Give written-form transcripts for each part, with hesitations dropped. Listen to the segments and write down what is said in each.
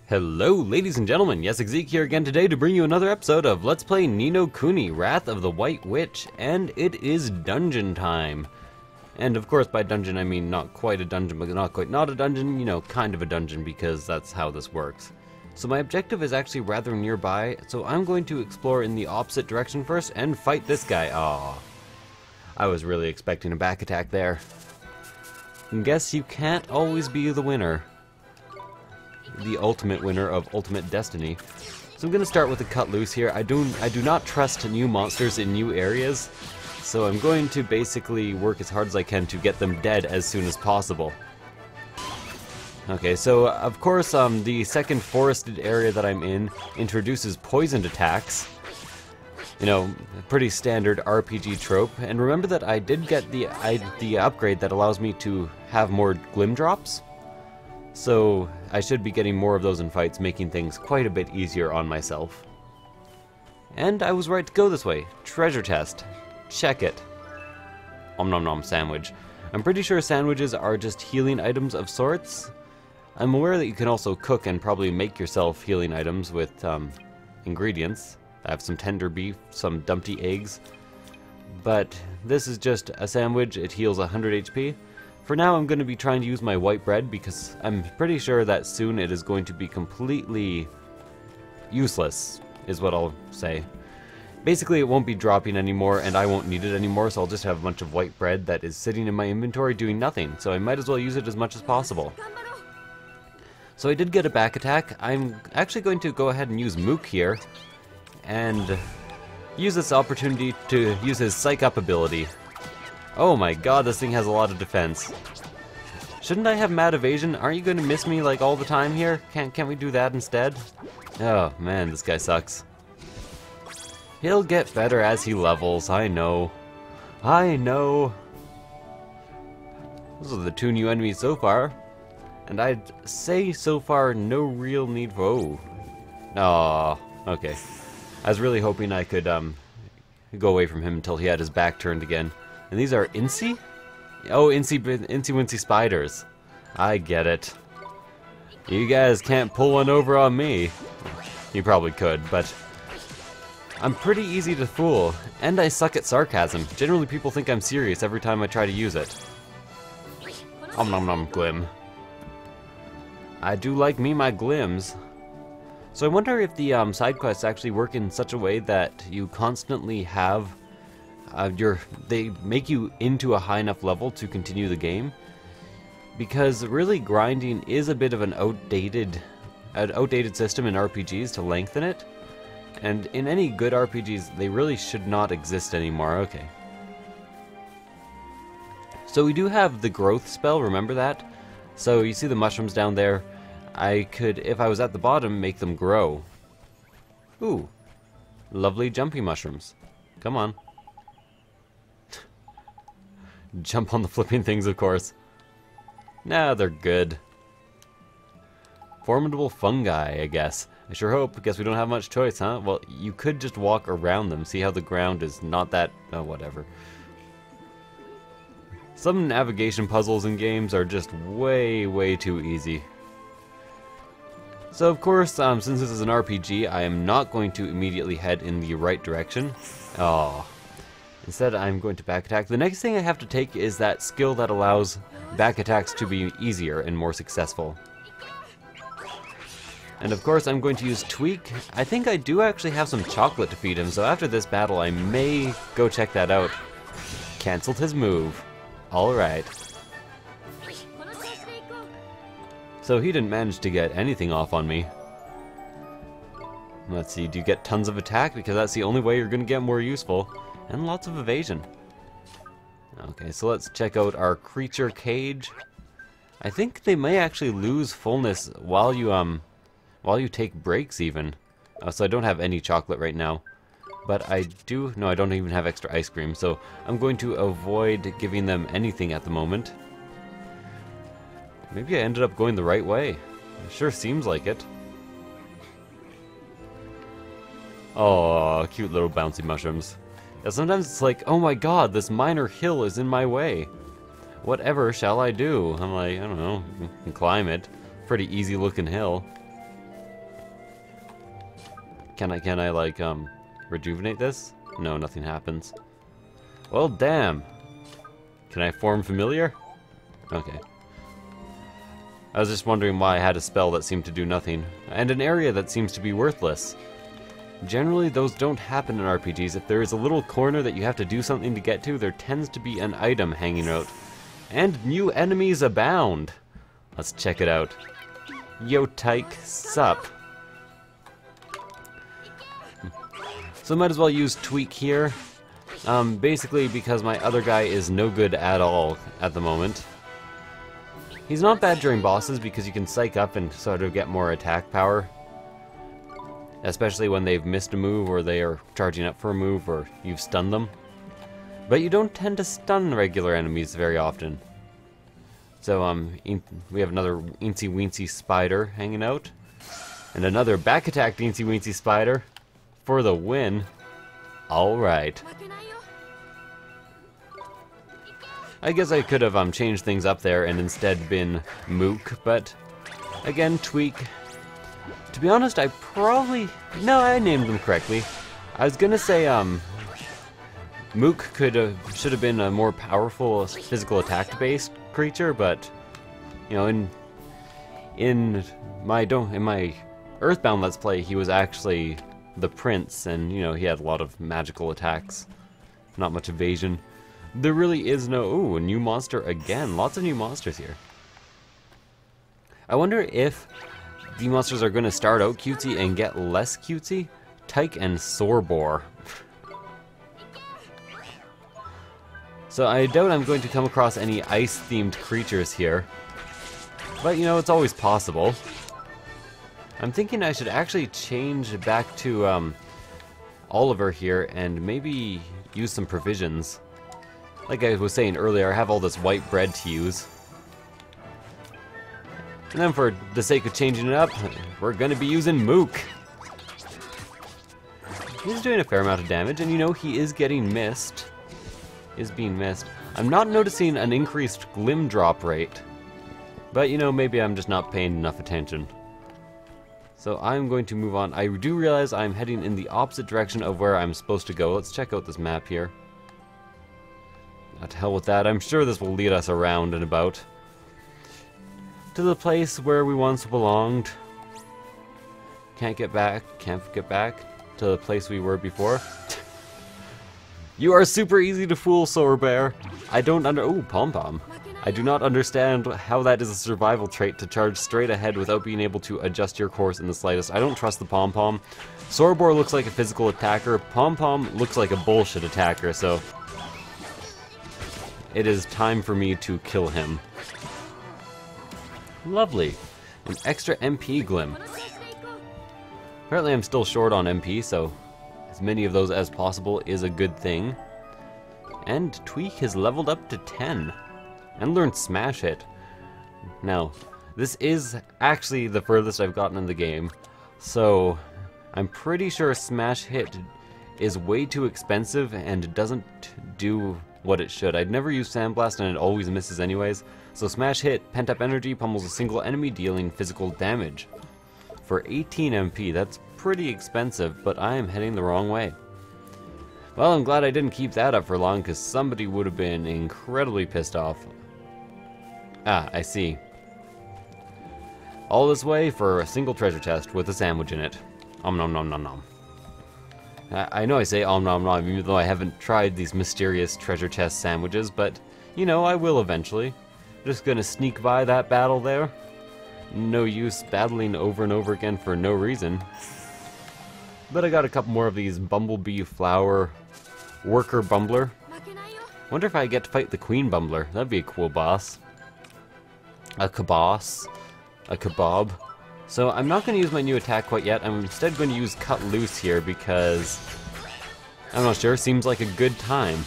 Hello ladies and gentlemen, Yessik here again today to bring you another episode of Let's Play Ni no Kuni, Wrath of the White Witch, and it is dungeon time. And of course by dungeon I mean not quite a dungeon, but not quite not a dungeon, you know, kind of a dungeon, because that's how this works. So my objective is actually rather nearby, so I'm going to explore in the opposite direction first and fight this guy. Aww. I was really expecting a back attack there. And guess you can't always be the winner. The ultimate winner of Ultimate Destiny. So I'm going to start with the cut loose here. I do not trust new monsters in new areas, so I'm going to basically work as hard as I can to get them dead as soon as possible. Okay, so of course the second forested area that I'm in introduces poisoned attacks. You know, pretty standard RPG trope. And remember that I did get the upgrade that allows me to have more glim drops. So I should be getting more of those in fights, making things quite a bit easier on myself. And I was right to go this way. Treasure chest. Check it. Om nom nom sandwich. I'm pretty sure sandwiches are just healing items of sorts. I'm aware that you can also cook and probably make yourself healing items with ingredients. I have some tender beef, some dumpty eggs. But this is just a sandwich. It heals 100 HP. For now, I'm going to be trying to use my white bread because I'm pretty sure that soon it is going to be completely useless, is what I'll say. Basically, it won't be dropping anymore, and I won't need it anymore, so I'll just have a bunch of white bread that is sitting in my inventory doing nothing, so I might as well use it as much as possible. So I did get a back attack. I'm actually going to go ahead and use Mook here, and use this opportunity to use his Psych Up ability. Oh my god, this thing has a lot of defense. Shouldn't I have mad evasion? Aren't you going to miss me like all the time here? Can't we do that instead? Oh man, this guy sucks. He'll get better as he levels, I know. I know. Those are the two new enemies so far. And I'd say so far no real need for... Oh. Aww, okay. I was really hoping I could go away from him until he had his back turned again. And these are Incy? Oh, Incy Wincy spiders. I get it. You guys can't pull one over on me. You probably could, but I'm pretty easy to fool, and I suck at sarcasm. Generally people think I'm serious every time I try to use it. Om nom nom glim. I do like me my glims. So I wonder if the side quests actually work in such a way that you constantly have they make you into a high enough level to continue the game, because really grinding is a bit of an outdated system in RPGs to lengthen it, and in any good RPGs they really should not exist anymore. Okay, so we do have the growth spell, remember that? So you see the mushrooms down there. I could, if I was at the bottom, make them grow. Ooh, lovely jumpy mushrooms. Come on. Jump on the flipping things, of course. Nah, they're good. Formidable fungi, I guess. I sure hope. Guess we don't have much choice, huh? Well, you could just walk around them. See how the ground is not that... Oh, whatever. Some navigation puzzles in games are just way, way too easy. So, of course, since this is an RPG, I am not going to immediately head in the right direction. Oh. Instead, I'm going to back attack. The next thing I have to take is that skill that allows back attacks to be easier and more successful. And of course, I'm going to use Tweak. I think I do actually have some chocolate to feed him, so after this battle, I may go check that out. Cancelled his move. Alright. So he didn't manage to get anything off on me. Let's see, do you get tons of attack? Because that's the only way you're going to get more useful. And lots of evasion. Okay, so let's check out our creature cage. I think they may actually lose fullness while you take breaks even. So I don't have any chocolate right now. But I do... No, I don't even have extra ice cream. So I'm going to avoid giving them anything at the moment. Maybe I ended up going the right way. It sure seems like it. Oh, cute little bouncy mushrooms. Yeah, sometimes it's like, oh my god, this minor hill is in my way. Whatever shall I do? I'm like, I don't know, you can climb it. Pretty easy looking hill. Can I like, rejuvenate this? No, nothing happens. Well, damn. Can I form familiar? Okay. I was just wondering why I had a spell that seemed to do nothing, and an area that seems to be worthless. Generally, those don't happen in RPGs. If there is a little corner that you have to do something to get to, there tends to be an item hanging out. And new enemies abound! Let's check it out. Yo, Tyke, sup? So might as well use Tweak here. Basically because my other guy is no good at all at the moment. He's not bad during bosses because you can psych up and sort of get more attack power. Especially when they've missed a move or they are charging up for a move or you've stunned them. But you don't tend to stun regular enemies very often. So we have another Eensy Weensy Spider hanging out. And another back attack Eensy Weensy Spider for the win. Alright. I guess I could have changed things up there and instead been Mook, but again, Tweak. To be honest, I probably... No, I named them correctly. I was gonna say, Mook should have been a more powerful physical attack-based creature, but, you know, in my Earthbound Let's Play, he was actually the prince, and, you know, he had a lot of magical attacks. Not much evasion. There really is no... Ooh, a new monster again. Lots of new monsters here. I wonder if the monsters are going to start out cutesy and get less cutesy. Tyke and Sorbor. So I doubt I'm going to come across any ice-themed creatures here. But, you know, it's always possible. I'm thinking I should actually change back to Oliver here and maybe use some provisions. Like I was saying earlier, I have all this white bread to use. And then for the sake of changing it up, we're going to be using Mook. He's doing a fair amount of damage, and you know, he is getting missed. Is being missed. I'm not noticing an increased glim drop rate. But, you know, maybe I'm just not paying enough attention. So I'm going to move on. I do realize I'm heading in the opposite direction of where I'm supposed to go. Let's check out this map here. To hell with that. I'm sure this will lead us around and about to the place where we once belonged. Can't get back to the place we were before. You are super easy to fool, Sorbear. I don't Pom-Pom. I do not understand how that is a survival trait to charge straight ahead without being able to adjust your course in the slightest. I don't trust the Pom-Pom. Sorbor looks like a physical attacker. Pom-Pom looks like a bullshit attacker, so it is time for me to kill him. Lovely. An extra MP Glim. Apparently I'm still short on MP, so as many of those as possible is a good thing. And Tweak has leveled up to 10. And learned Smash Hit. Now, this is actually the furthest I've gotten in the game. So, I'm pretty sure Smash Hit is way too expensive and doesn't do what it should. I'd never use Sandblast and it always misses anyways. So Smash Hit, Pent-Up Energy, pummels a single enemy dealing physical damage. For 18 MP, that's pretty expensive, but I am heading the wrong way. Well, I'm glad I didn't keep that up for long, because somebody would have been incredibly pissed off. Ah, I see. All this way for a single treasure chest with a sandwich in it. Nom nom nom nom nom. I know I say nom nom nom, even though I haven't tried these mysterious treasure chest sandwiches, but, you know, I will eventually. Just gonna sneak by that battle there. No use battling over and over again for no reason. But I got a couple more of these Bumblebee Flower Worker Bumbler. Wonder if I get to fight the Queen Bumbler. That'd be a cool boss. A kaboss. A kebab. So I'm not going to use my new attack quite yet. I'm instead going to use Cut Loose here because I'm not sure. Seems like a good time.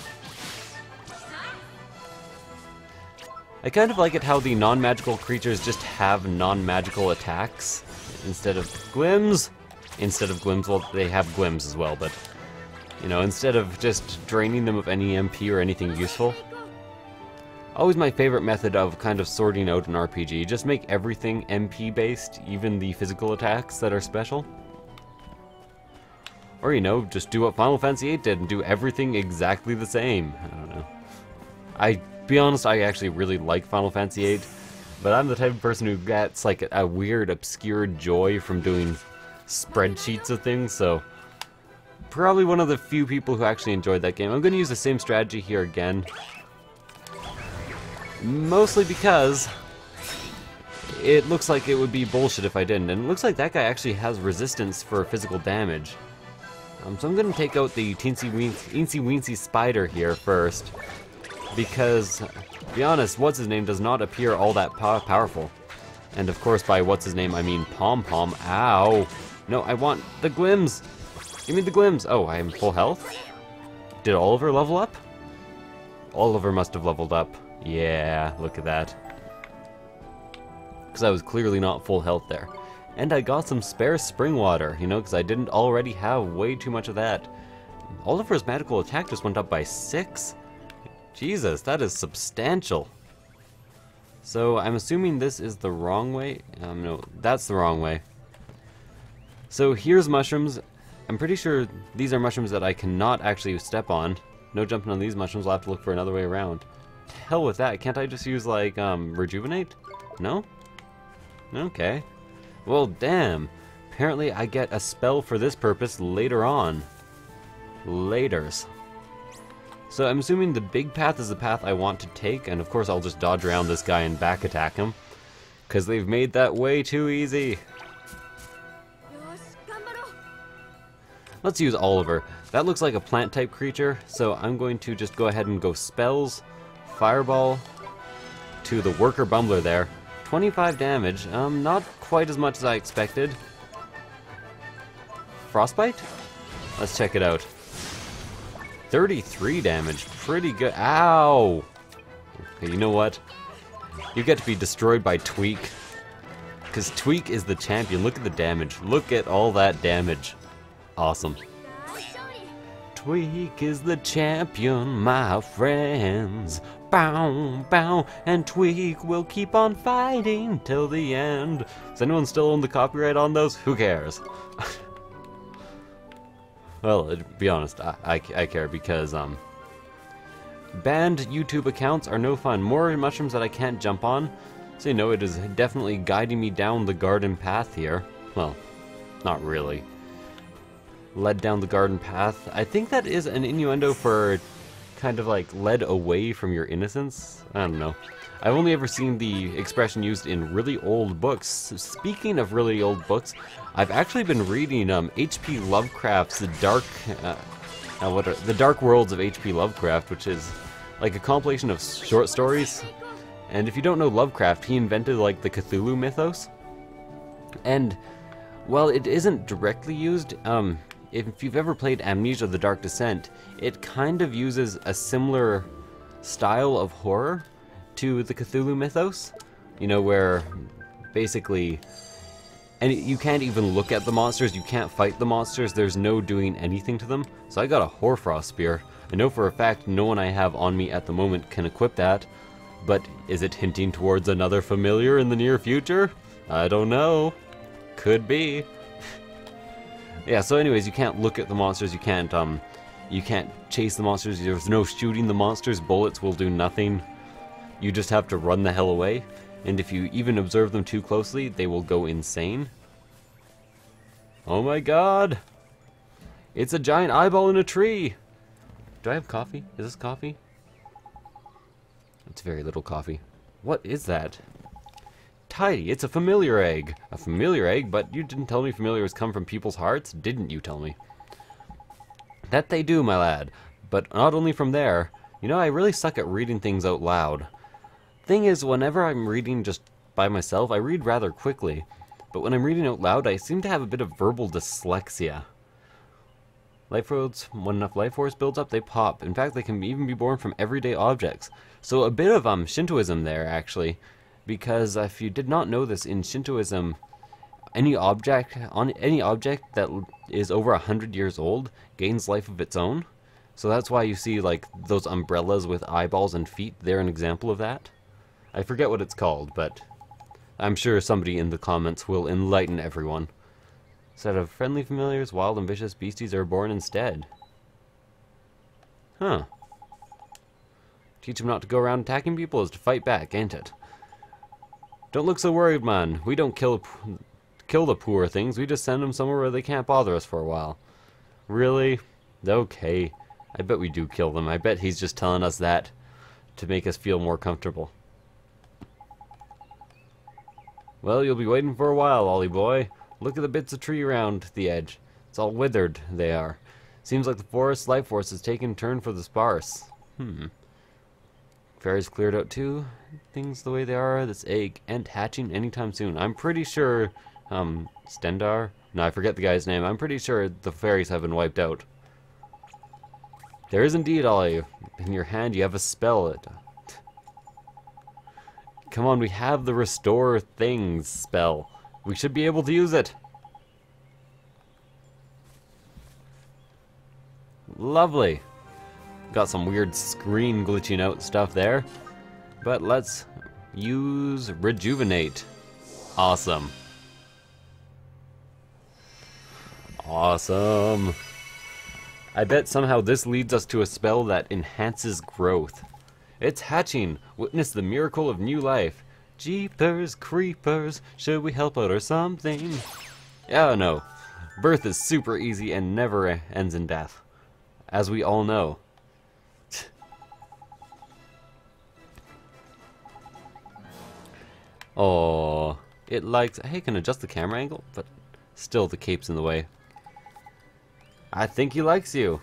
I kind of like it how the non-magical creatures just have non-magical attacks instead of glims. Well, they have glims as well, but, you know, instead of just draining them of any MP or anything useful. Always my favorite method of kind of sorting out an RPG. Just make everything MP based, even the physical attacks that are special. Or, you know, just do what Final Fantasy VIII did and do everything exactly the same. I don't know. Be honest, I actually really like Final Fantasy VIII, but I'm the type of person who gets like a weird, obscure joy from doing spreadsheets of things, so probably one of the few people who actually enjoyed that game. I'm going to use the same strategy here again, mostly because it looks like it would be bullshit if I didn't, and it looks like that guy actually has resistance for physical damage. So I'm going to take out the teensy-weensy spider here first, because, to be honest, what's-his-name does not appear all that powerful. And of course, by what's-his-name, I mean Pom-Pom. Ow! No, I want the glims! Give me the glims! Oh, I am full health? Did Oliver level up? Oliver must have leveled up. Yeah, look at that. Because I was clearly not full health there. And I got some spare spring water, you know, because I didn't already have way too much of that. Oliver's magical attack just went up by 6? Jesus, that is substantial. So, I'm assuming this is the wrong way? No, that's the wrong way. So, here's mushrooms. I'm pretty sure these are mushrooms that I cannot actually step on. No jumping on these mushrooms, I'll have to look for another way around. To hell with that, can't I just use, like, rejuvenate? No? Okay. Well, damn. Apparently I get a spell for this purpose later on. Laters. So I'm assuming the big path is the path I want to take, and of course I'll just dodge around this guy and back attack him. Because they've made that way too easy. Let's use Oliver. That looks like a plant-type creature, so I'm going to just go ahead and go spells, fireball, to the worker bumbler there. 25 damage, not quite as much as I expected. Frostbite? Let's check it out. 33 damage, pretty good. Ow! Okay, you know what? You get to be destroyed by Tweak. Because Tweak is the champion. Look at the damage. Look at all that damage. Awesome. Tweak is the champion, my friends. Bow, bow, and Tweak will keep on fighting till the end. Does anyone still own the copyright on those? Who cares? Well, to be honest, I care because, banned YouTube accounts are no fun. More mushrooms that I can't jump on. So, you know, it is definitely guiding me down the garden path here. Well, not really. Led down the garden path. I think that is an innuendo for kind of like led away from your innocence. I don't know. I've only ever seen the expression used in really old books. Speaking of really old books, I've actually been reading H.P. Lovecraft's The Dark Worlds of H.P. Lovecraft, which is like a compilation of short stories. And if you don't know Lovecraft, he invented like the Cthulhu mythos. And while it isn't directly used, if you've ever played Amnesia: The Dark Descent, it kind of uses a similar style of horror to the Cthulhu mythos. You know, where basically, and you can't even look at the monsters, you can't fight the monsters, there's no doing anything to them. So I got a Hoarfrost Spear. I know for a fact no one I have on me at the moment can equip that, but is it hinting towards another familiar in the near future? I don't know. Could be. Yeah, so anyways, you can't look at the monsters, you can't chase the monsters, there's no shooting the monsters, bullets will do nothing. You just have to run the hell away, and if you even observe them too closely, they will go insane. Oh my god! It's a giant eyeball in a tree! Do I have coffee? Is this coffee? It's very little coffee. What is that? Tidy, it's a familiar egg. A familiar egg? But you didn't tell me familiars come from people's hearts, didn't you tell me? That they do, my lad. But not only from there. You know, I really suck at reading things out loud. Thing is, whenever I'm reading just by myself, I read rather quickly. But when I'm reading out loud, I seem to have a bit of verbal dyslexia. Life force, when enough life force builds up, they pop. In fact, they can even be born from everyday objects. So a bit of Shintoism there, actually. Because if you did not know this, in Shintoism, any object that is over 100 years old gains life of its own. So that's why you see like those umbrellas with eyeballs and feet. They're an example of that. I forget what it's called, but I'm sure somebody in the comments will enlighten everyone. Instead of friendly familiars, wild and vicious beasties are born instead. Huh. Teach them not to go around attacking people is to fight back, ain't it? Don't look so worried, man. We don't kill the poor things. We just send them somewhere where they can't bother us for a while. Really? Okay. I bet we do kill them. I bet he's just telling us that to make us feel more comfortable. Well, you'll be waiting for a while, Ollie boy. Look at the bits of tree around the edge. It's all withered, they are. Seems like the forest's life force has taken turn for the sparse. Fairies cleared out too. Things the way they are, this egg ain't hatching anytime soon. I'm pretty sure, Stendar? No, I forget the guy's name. I'm pretty sure the fairies have been wiped out. There is indeed, Ollie. In your hand you have a spell. Come on, we have the Restore Things spell. We should be able to use it. Lovely. Got some weird screen glitching out stuff there. But let's use Rejuvenate. Awesome. Awesome. I bet somehow this leads us to a spell that enhances growth. It's hatching. Witness the miracle of new life. Jeepers creepers, should we help out or something? Oh no. Birth is super easy and never ends in death. As we all know. Oh, it likes... Hey, I can adjust the camera angle, but still the cape's in the way. I think he likes you.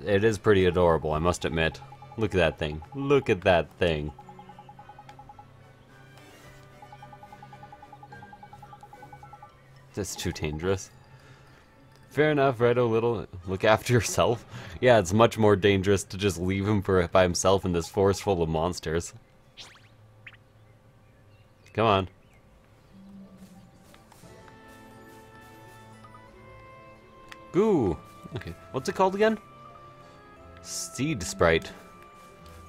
It is pretty adorable, I must admit. Look at that thing. Look at that thing. That's too dangerous. Fair enough, Righto Little. Look after yourself. Yeah, it's much more dangerous to just leave him by himself in this forest full of monsters. Come on. Goo! Okay, what's it called again? Seed Sprite.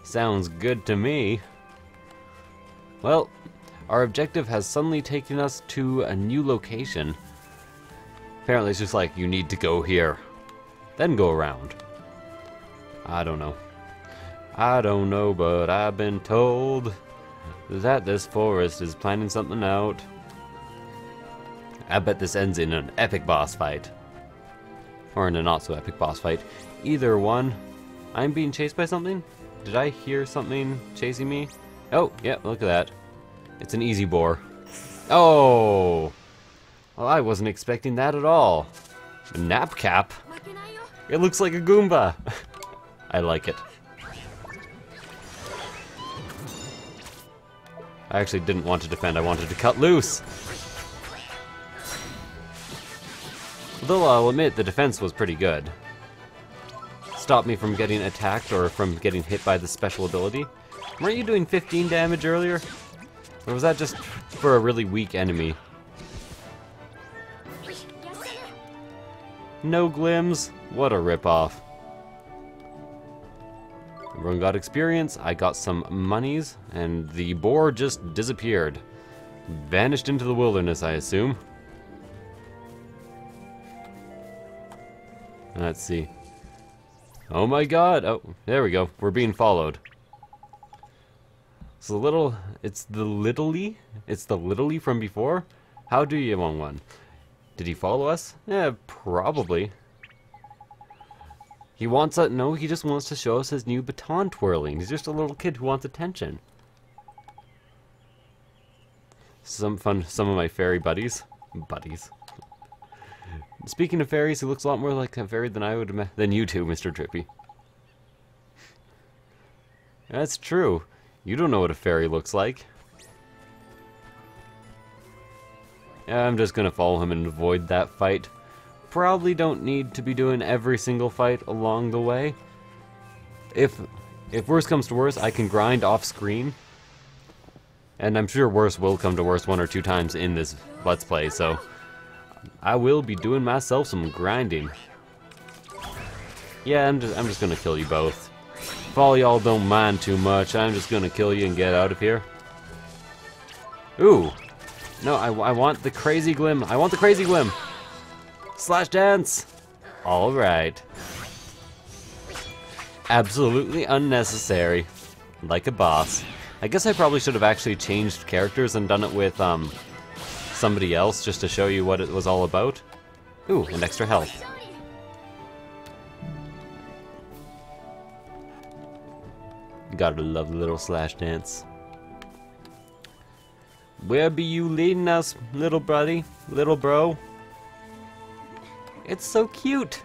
Sounds good to me. Well, our objective has suddenly taken us to a new location. Apparently it's just like, you need to go here. Then go around. I don't know. I don't know, but I've been told that this forest is planning something out. I bet this ends in an epic boss fight. Or in a not so epic boss fight. Either one. I'm being chased by something? Did I hear something chasing me? Oh, yeah, look at that. It's an easy boar. Oh! Well, I wasn't expecting that at all. A nap cap? It looks like a Goomba. I like it. I actually didn't want to defend, I wanted to cut loose. Though I'll admit the defense was pretty good. Stopped me from getting attacked or from getting hit by the special ability. Weren't you doing 15 damage earlier? Or was that just for a really weak enemy? No glims? What a ripoff. Everyone got experience, I got some monies, and the boar just disappeared. Vanished into the wilderness, I assume. Let's see. Oh my god! Oh, there we go. We're being followed. It's the Littly from before? How do you want one? Did he follow us? Yeah, probably. He wants us, no, he just wants to show us his new baton twirling. He's just a little kid who wants attention. Some of my fairy buddies. Speaking of fairies, he looks a lot more like a fairy than you two, Mr. Drippy. That's true. You don't know what a fairy looks like. Yeah, I'm just gonna follow him and avoid that fight. Probably don't need to be doing every single fight along the way. If worse comes to worse, I can grind off screen. And I'm sure worse will come to worse 1 or 2 times in this Let's Play, so I will be doing myself some grinding. Yeah, I'm just gonna kill you both. If all y'all don't mind too much, I'm just gonna kill you and get out of here. Ooh! No, I want the crazy glim. I want the crazy glim. Slash dance. All right. Absolutely unnecessary. Like a boss. I guess I probably should have actually changed characters and done it with somebody else just to show you what it was all about. Ooh, and extra health. Gotta love the little slash dance. Where be you leading us, little buddy? Little bro? It's so cute!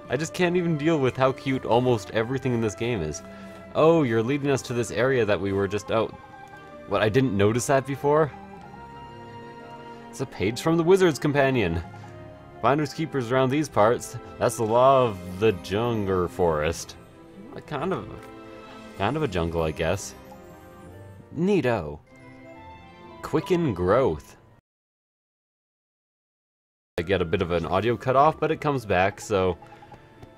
I just can't even deal with how cute almost everything in this game is. Oh, you're leading us to this area that we were just out. What, I didn't notice that before? It's a page from the Wizard's Companion. Finders keepers around these parts. That's the law of the jungle forest. Kind of a jungle, I guess. Neato. Quicken growth. I get a bit of an audio cut off, but it comes back, so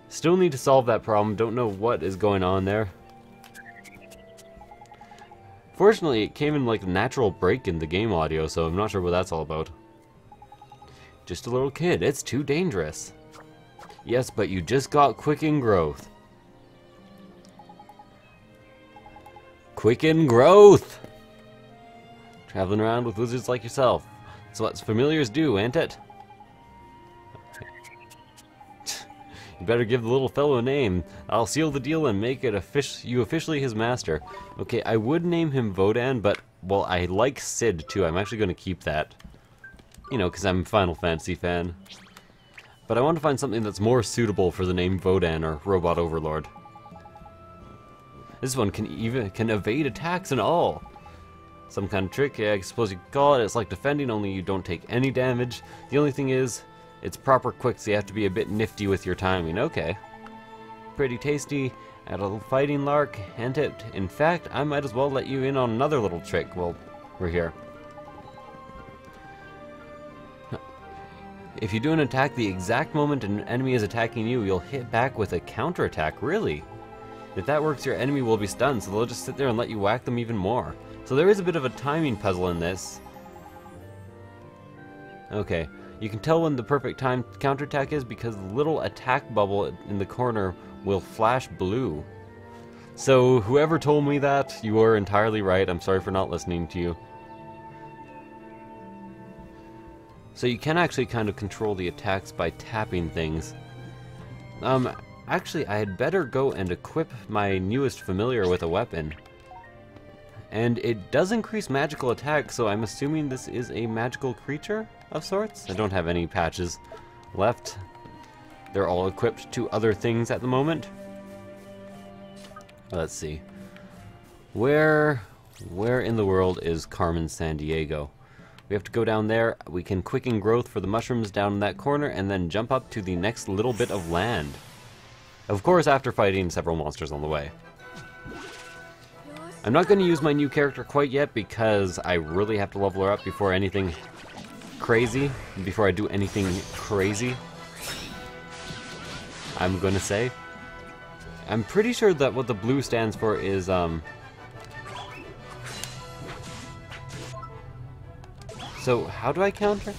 still need to solve that problem. Don't know what is going on there. Fortunately, it came in like a natural break in the game audio, so I'm not sure what that's all about. Just a little kid, it's too dangerous. Yes, but you just got quicken growth. Quicken growth! Traveling around with wizards like yourself. That's what familiars do, ain't it? You better give the little fellow a name. I'll seal the deal and make it you officially his master. Okay, I would name him Vodan, but, well, I like Sid too. I'm actually going to keep that. You know, because I'm a Final Fantasy fan. But I want to find something that's more suitable for the name Vodan or Robot Overlord. This one can evade attacks and all. Some kind of trick, yeah, I suppose you could call it. It's like defending, only you don't take any damage. The only thing is, it's proper quick, so you have to be a bit nifty with your timing. Okay. Pretty tasty. Add a little fighting lark, hint it. In fact, I might as well let you in on another little trick while we're here. If you do an attack the exact moment an enemy is attacking you, you'll hit back with a counterattack. Really? If that works, your enemy will be stunned, so they'll just sit there and let you whack them even more. So there is a bit of a timing puzzle in this. Okay. You can tell when the perfect time counterattack is because the little attack bubble in the corner will flash blue. So whoever told me that, you are entirely right. I'm sorry for not listening to you. So you can actually kind of control the attacks by tapping things. Actually, I had better go and equip my newest familiar with a weapon. And it does increase magical attack, so I'm assuming this is a magical creature of sorts? I don't have any patches left. They're all equipped to other things at the moment. Let's see. Where in the world is Carmen Sandiego? We have to go down there. We can quicken growth for the mushrooms down in that corner and then jump up to the next little bit of land. Of course, after fighting several monsters on the way. I'm not going to use my new character quite yet because I really have to level her up before anything crazy. Before I do anything crazy, I'm going to say. I'm pretty sure that what the blue stands for is, So, how do I counter?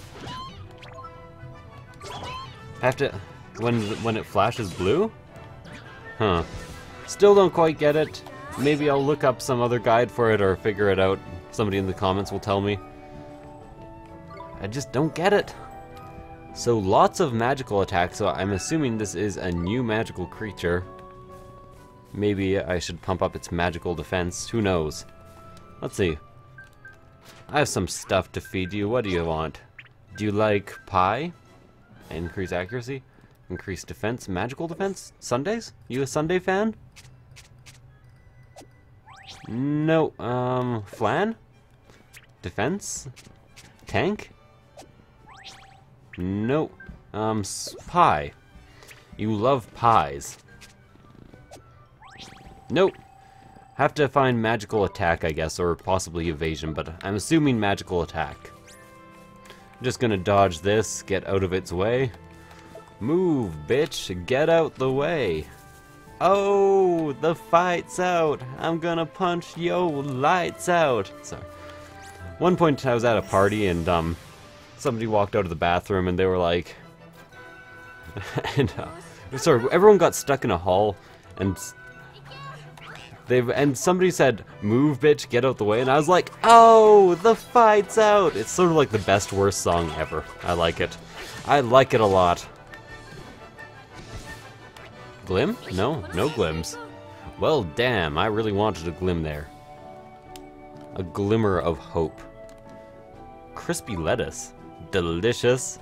I have to... When it flashes blue? Huh. Still don't quite get it. Maybe I'll look up some other guide for it or figure it out. Somebody in the comments will tell me. I just don't get it. So lots of magical attacks, so I'm assuming this is a new magical creature. Maybe I should pump up its magical defense. Who knows? Let's see. I have some stuff to feed you. What do you want? Do you like pie? Increase accuracy? Increase defense? Magical defense? Sundays? You a Sunday fan? No, flan? Defense? Tank? No, pie. You love pies. Nope. Have to find magical attack, I guess, or possibly evasion, but I'm assuming magical attack. I'm just gonna dodge this, get out of its way. Move, bitch, get out the way. Oh, the fight's out. I'm gonna punch yo lights out. Sorry. One point I was at a party and somebody walked out of the bathroom and they were like, and sorry, everyone got stuck in a hall and somebody said, "Move, bitch, get out the way," and I was like, "Oh, the fight's out!" It's sort of like the best worst song ever. I like it. I like it a lot. Glim? No, no glims. Well, damn, I really wanted a glim there. A glimmer of hope. Crispy lettuce. Delicious.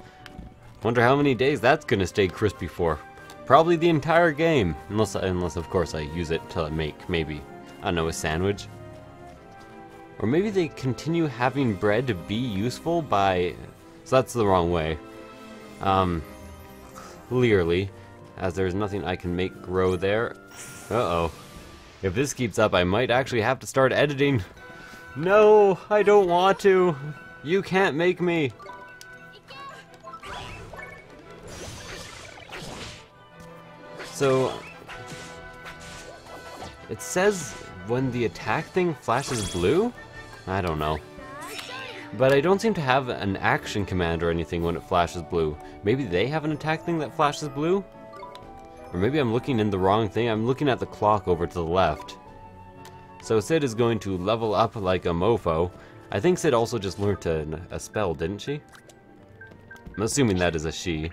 Wonder how many days that's gonna stay crispy for. Probably the entire game. Unless of course I use it to make, maybe, I don't know, a sandwich. Or maybe they continue having bread to be useful by... So that's the wrong way. Clearly, as there's nothing I can make grow there. Uh-oh. If this keeps up, I might actually have to start editing. No, I don't want to. You can't make me. So, it says when the attack thing flashes blue? I don't know. But I don't seem to have an action command or anything when it flashes blue. Maybe they have an attack thing that flashes blue? Or maybe I'm looking in the wrong thing. I'm looking at the clock over to the left. So Sid is going to level up like a mofo. I think Sid also just learned a spell, didn't she? I'm assuming that is a she.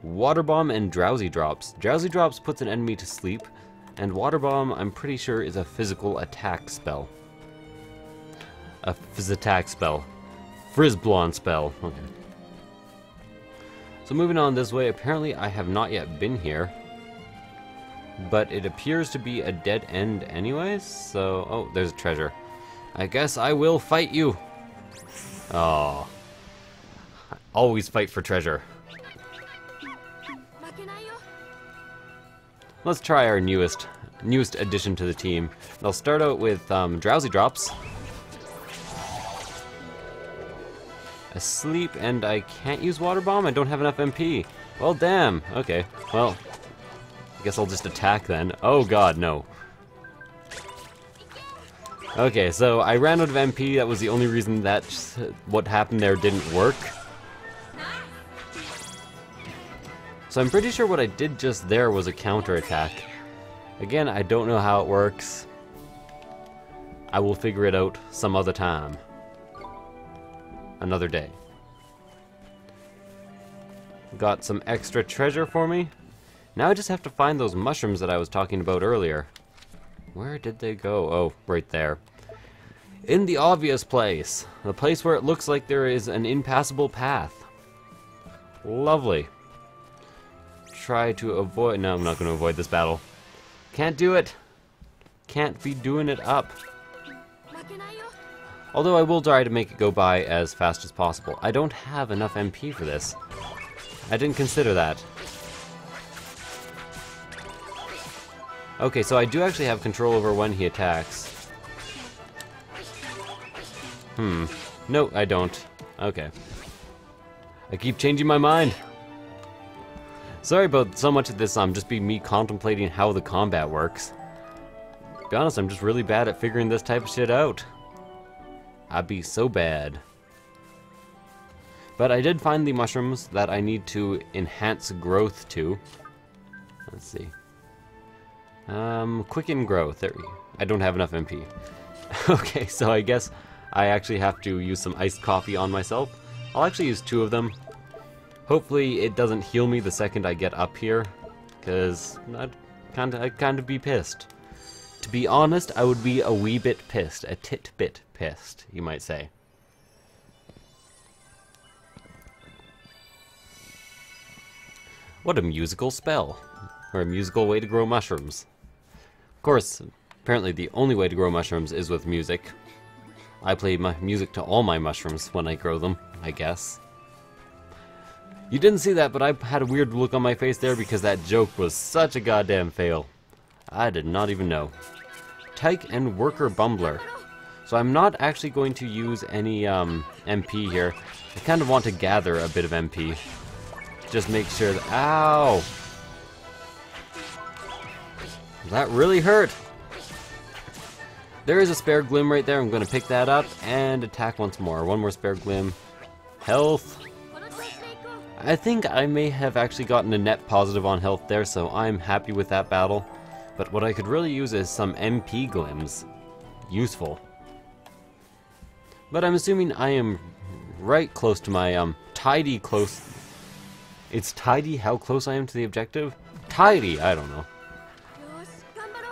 Water Bomb and Drowsy Drops. Drowsy Drops puts an enemy to sleep, and Water Bomb, I'm pretty sure, is a physical attack spell. A fizz attack spell. Frizzblon spell. Okay. So moving on this way, apparently I have not yet been here. But it appears to be a dead end anyways, so... Oh, there's a treasure. I guess I will fight you. Oh. I always fight for treasure. Let's try our newest addition to the team. I'll start out with Drowsy Drops. Asleep, and I can't use Water Bomb? I don't have enough MP. Well, damn. Okay, well, I guess I'll just attack then. Oh god, no. Okay, so I ran out of MP. That was the only reason that what happened there didn't work. So I'm pretty sure what I did just there was a counterattack. Again, I don't know how it works. I will figure it out some other time. Another day. Got some extra treasure for me. Now I just have to find those mushrooms that I was talking about earlier. Where did they go? Oh, right there. In the obvious place. The place where it looks like there is an impassable path. Lovely. Try to avoid... No, I'm not going to avoid this battle. Can't do it. Can't be doing it up. Although I will try to make it go by as fast as possible. I don't have enough MP for this. I didn't consider that. Okay, so I do actually have control over when he attacks. No, I don't. Okay. I keep changing my mind. Sorry about so much of this, just be me contemplating how the combat works. To be honest, I'm just really bad at figuring this type of shit out. I'd be so bad. But I did find the mushrooms that I need to enhance growth to. Let's see. Quicken growth. There we go. I don't have enough MP. Okay, so I guess I actually have to use some iced coffee on myself. I'll actually use 2 of them. Hopefully it doesn't heal me the second I get up here, because I'd kind of be pissed. To be honest, I would be a wee bit pissed. A tit-bit pissed, you might say. What a musical spell. Or a musical way to grow mushrooms. Of course, apparently the only way to grow mushrooms is with music. I play my music to all my mushrooms when I grow them, I guess. You didn't see that, but I had a weird look on my face there because that joke was such a goddamn fail. I did not even know. Tyke and Worker Bumbler. So I'm not actually going to use any MP here. I kind of want to gather a bit of MP. Just make sure that... Ow! That really hurt! There is a spare glim right there. I'm going to pick that up and attack once more. One more spare glim. Health. I think I may have actually gotten a net positive on health there, so I'm happy with that battle. But what I could really use is some MP glims. Useful. But I'm assuming I am right close to my, tidy close. It's tidy how close I am to the objective? Tidy, I don't know.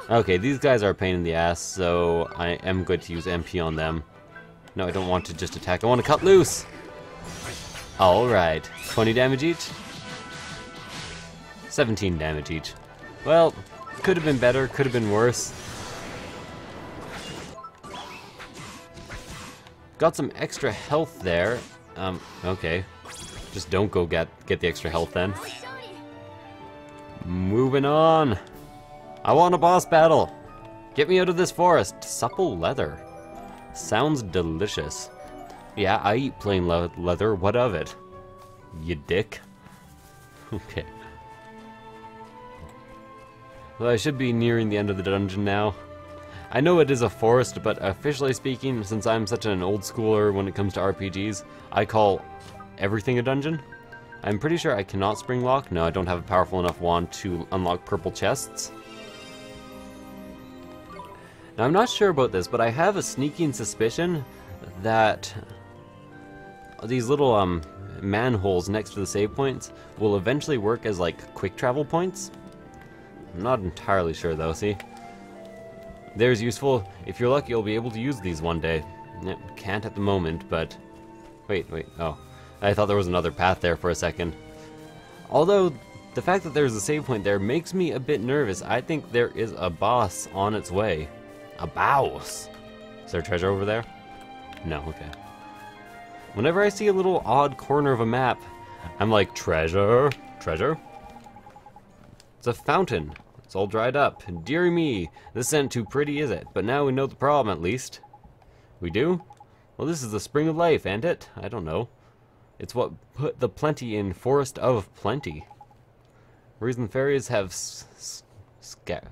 Okay, these guys are a pain in the ass, so I am going to use MP on them. No, I don't want to just attack. I want to cut loose! Alright. 20 damage each? 17 damage each. Well, could have been better, could have been worse. Got some extra health there. Okay. Just don't go get the extra health then. Moving on. I want a boss battle. Get me out of this forest. Supple leather. Sounds delicious. Yeah, I eat plain leather. What of it? You dick. Okay. Well, I should be nearing the end of the dungeon now. I know it is a forest, but officially speaking, since I'm such an old schooler when it comes to RPGs, I call everything a dungeon. I'm pretty sure I cannot spring lock. No, I don't have a powerful enough wand to unlock purple chests. Now, I'm not sure about this, but I have a sneaking suspicion that these little manholes next to the save points will eventually work as like quick travel points. I'm not entirely sure though, see? There's useful. If you're lucky, you'll be able to use these one day. Can't at the moment, but... Wait, oh. I thought there was another path there for a second. Although, the fact that there's a save point there makes me a bit nervous. I think there is a boss on its way. A boss! Is there treasure over there? No, okay. Whenever I see a little odd corner of a map, I'm like, treasure? Treasure? It's a fountain. It's all dried up. Dear me, this isn't too pretty, is it? But now we know the problem, at least. We do? Well, this is the spring of life, ain't it? I don't know. It's what put the plenty in Forest of Plenty. Reason fairies have scarpered?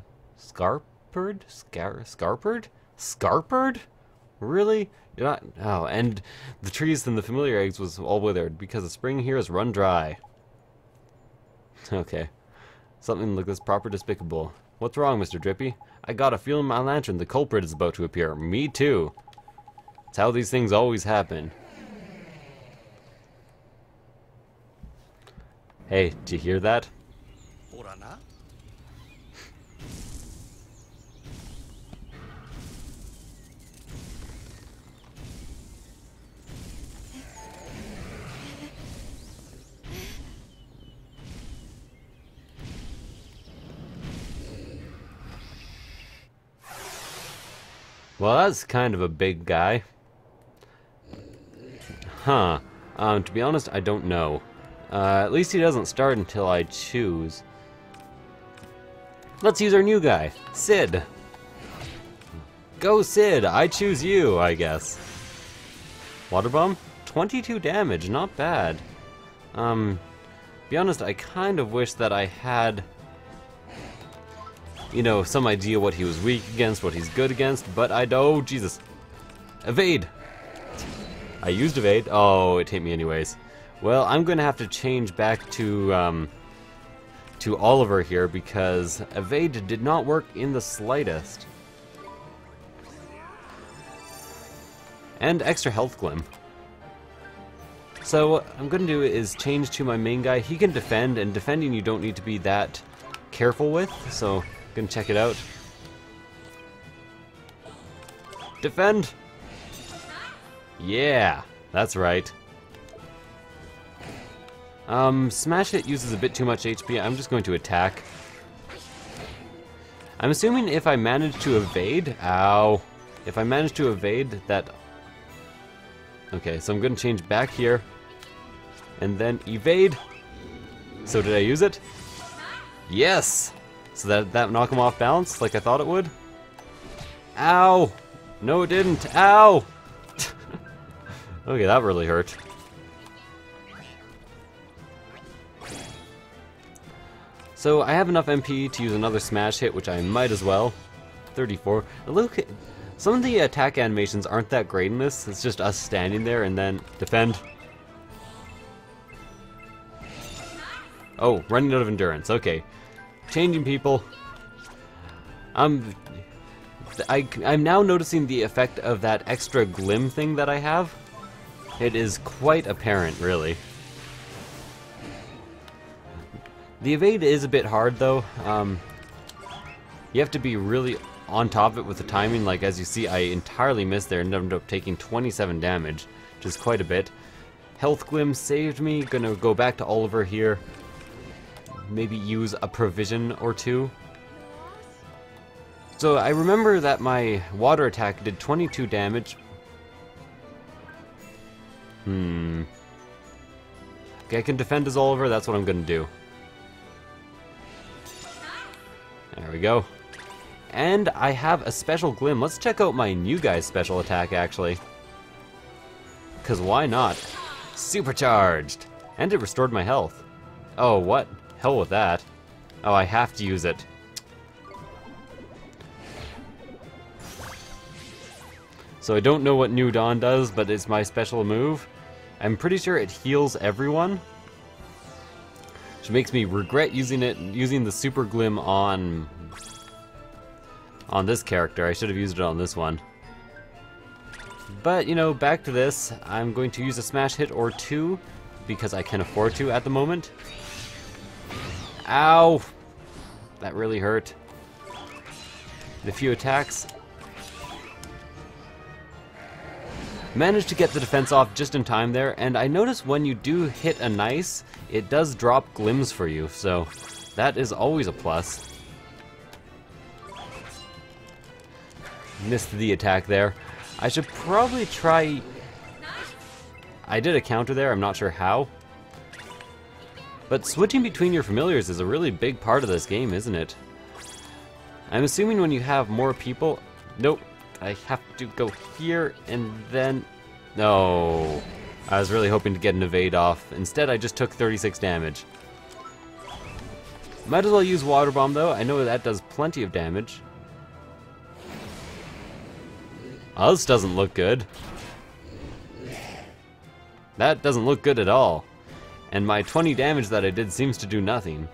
Scarpered? Really? You're not... Oh, and the trees and the familiar eggs was all withered because the spring here has run dry. Okay. Something like this proper despicable. What's wrong, Mr. Drippy? I got a feeling in my lantern the culprit is about to appear. Me too. It's how these things always happen. Hey, did you hear that? Well, that's kind of a big guy. Huh. To be honest, I don't know. At least he doesn't start until I choose. Let's use our new guy, Sid. Go, Sid! I choose you, I guess. Water bomb? 22 damage, not bad. Be honest, I kind of wish that I had, you know, some idea what he was weak against, what he's good against, but I don't. Oh, Jesus. Evade! I used evade. Oh, it hit me anyways. Well, I'm gonna have to change back to Oliver here because evade did not work in the slightest. And extra health glim. So what I'm gonna do is change to my main guy. He can defend, and defending you don't need to be that careful with, so I'm gonna check it out. Defend! Yeah, that's right. Smash Hit uses a bit too much HP. I'm just going to attack. I'm assuming if I manage to evade... Ow. If I manage to evade that... Okay, so I'm going to change back here. And then evade. So did I use it? Yes! So that knock him off balance like I thought it would? Ow! No, it didn't. Ow! Okay, that really hurt. So I have enough MP to use another smash hit, which I might as well. 34. Look, Some of the attack animations aren't that great in this. It's just us standing there and then defend. Oh, running out of endurance. Okay. Changing people. I'm now noticing the effect of that extra glim thing that I have. It is quite apparent, really. The evade is a bit hard, though. You have to be really on top of it with the timing. Like, as you see, I entirely missed there and ended up taking 27 damage, which is quite a bit. Health Glim saved me. Gonna go back to Oliver here. Maybe use a provision or two. So I remember that my water attack did 22 damage. Okay, I can defend as Oliver. That's what I'm gonna do. There we go. And I have a special Glim. Let's check out my new guy's special attack, actually. Because why not? Supercharged! And it restored my health. Oh, what? Hell with that. Oh, I have to use it. So I don't know what New Dawn does, but it's my special move. I'm pretty sure it heals everyone. Which makes me regret using the Super Glim on this character. I should have used it on this one. But, you know, back to this. I'm going to use a smash hit or two because I can afford to at the moment. Ow! That really hurt. And a few attacks. Managed to get the defense off just in time there, and I notice when you do hit a nice, it does drop glims for you, so that is always a plus. Missed the attack there. I should probably try... I did a counter there, I'm not sure how. But switching between your familiars is a really big part of this game, isn't it? I'm assuming when you have more people... Nope. I have to go here and then... No. I was really hoping to get an evade off. Instead, I just took 36 damage. Might as well use Water Bomb, though. I know that does plenty of damage. Oh, this doesn't look good. That doesn't look good at all. And my 20 damage that I did seems to do nothing.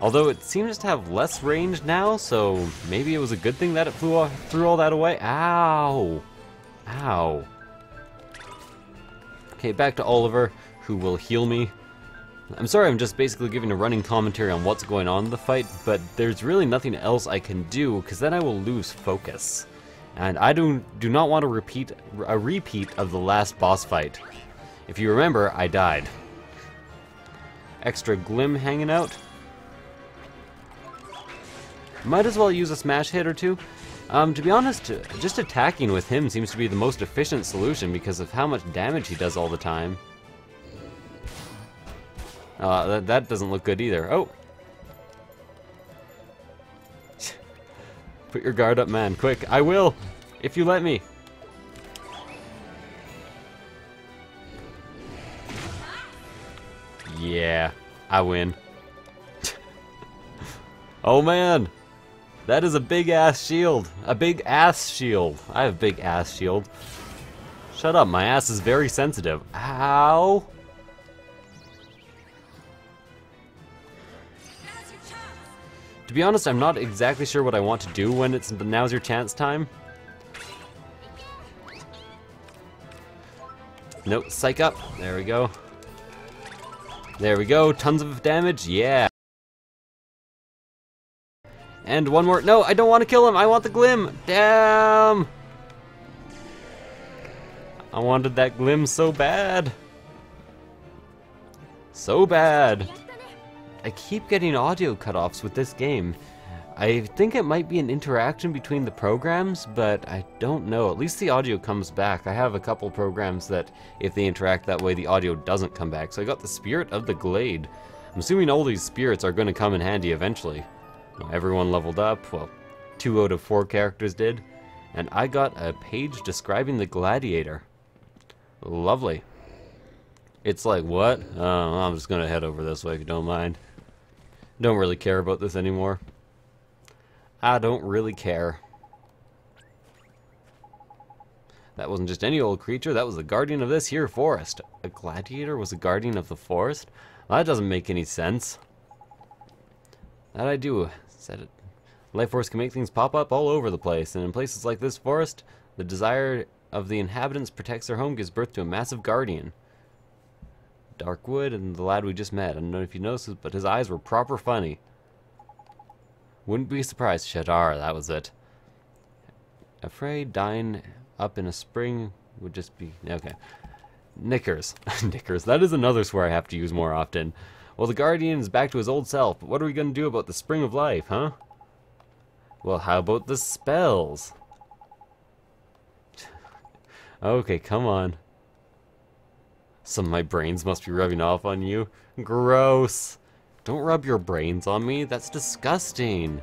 Although it seems to have less range now, so maybe it was a good thing that it threw all that away. Ow! Ow. Okay, back to Oliver, who will heal me. I'm sorry, I'm just basically giving a running commentary on what's going on in the fight, but there's really nothing else I can do, because then I will lose focus. And I do not want to repeat of the last boss fight. If you remember, I died. Extra Glim hanging out. Might as well use a smash hit or two. To be honest, just attacking with him seems to be the most efficient solution because of how much damage he does all the time. That doesn't look good either. Oh! Put your guard up, man. Quick. I will! If you let me. Yeah. I win. Oh, man! That is a big-ass shield. A big-ass shield. I have a big-ass shield. Shut up, my ass is very sensitive. Ow! To be honest, I'm not exactly sure what I want to do when it's now's your chance time. Nope, psych up. There we go. There we go, tons of damage, yeah. And one more. No, I don't want to kill him. I want the Glim. Damn. I wanted that Glim so bad. So bad. I keep getting audio cutoffs with this game. I think it might be an interaction between the programs, but I don't know. At least the audio comes back. I have a couple programs that if they interact that way, the audio doesn't come back. So I got the Spirit of the Glade. I'm assuming all these spirits are going to come in handy eventually. Everyone leveled up, well, 2 out of 4 characters did, and I got a page describing the gladiator. Lovely. It's like, what? I'm just gonna head over this way if you don't mind. Don't really care about this anymore. I don't really care. That wasn't just any old creature, that was the guardian of this here forest. A gladiator was a guardian of the forest? Well, that doesn't make any sense. That I do. Said it. Life force can make things pop up all over the place, and in places like this forest, the desire of the inhabitants protects their home, gives birth to a massive guardian. Darkwood and the lad we just met. I don't know if you noticed, but his eyes were proper funny. Wouldn't be surprised, Shadar, that was it. Afraid dying up in a spring would just be... Okay. Knickers. Knickers. That is another swear I have to use more often. Well, the guardian is back to his old self, but what are we going to do about the spring of life, huh? Well, how about the spells? Okay, come on. Some of my brains must be rubbing off on you. Gross. Don't rub your brains on me. That's disgusting.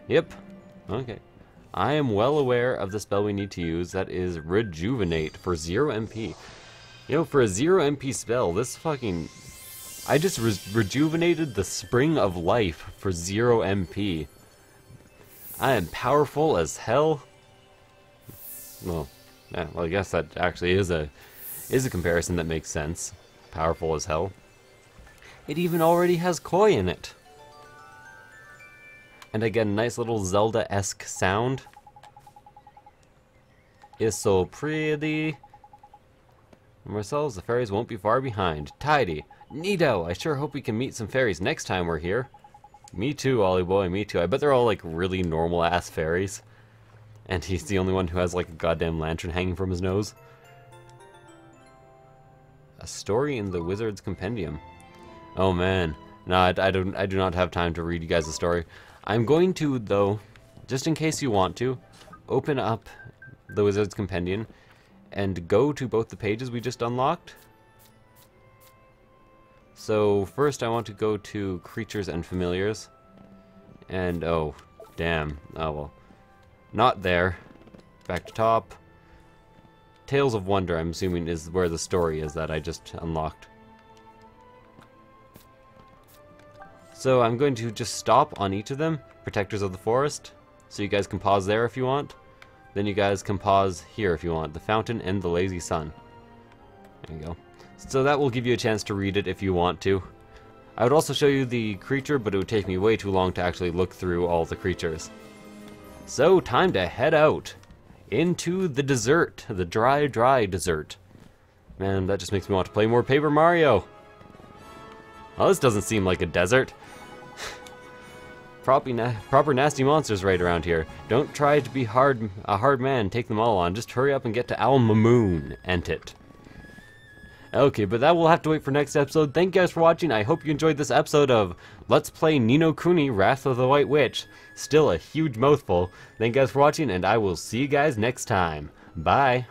Yep. Okay. I am well aware of the spell we need to use. That is Rejuvenate for 0 MP. You know, for a 0 MP spell, this fucking... I just rejuvenated the Spring of Life for 0 MP. I am powerful as hell. Well, yeah, well, I guess that actually is a comparison that makes sense. Powerful as hell. It even already has koi in it. And again, nice little Zelda-esque sound. It's so pretty. And ourselves, the fairies won't be far behind. Tidy. Neato. I sure hope we can meet some fairies next time we're here. Me too, Ollie boy, me too. I bet they're all like really normal-ass fairies. And he's the only one who has like a goddamn lantern hanging from his nose. A story in the Wizard's Compendium. Oh man. No, I do not have time to read you guys a story. I'm going to, though, just in case you want to, open up the Wizard's Compendium and go to both the pages we just unlocked. So first I want to go to Creatures and Familiars. And, oh, damn. Oh, well. Not there. Back to top. Tales of Wonder, I'm assuming, is where the story is that I just unlocked. So I'm going to just stop on each of them. Protectors of the Forest. So you guys can pause there if you want. Then you guys can pause here if you want. The Fountain and the Lazy Sun. There you go. So that will give you a chance to read it if you want to. I would also show you the creature, but it would take me way too long to actually look through all the creatures. So, time to head out into the desert, the dry desert. Man, that just makes me want to play more Paper Mario. Well, this doesn't seem like a desert. Proper nasty monsters right around here. Don't try to be a hard man, take them all on. Just hurry up and get to Al Mamoon, ain't it? Okay, but that will have to wait for next episode. Thank you guys for watching. I hope you enjoyed this episode of Let's Play Ni no Kuni, Wrath of the White Witch. Still a huge mouthful. Thank you guys for watching, and I will see you guys next time. Bye.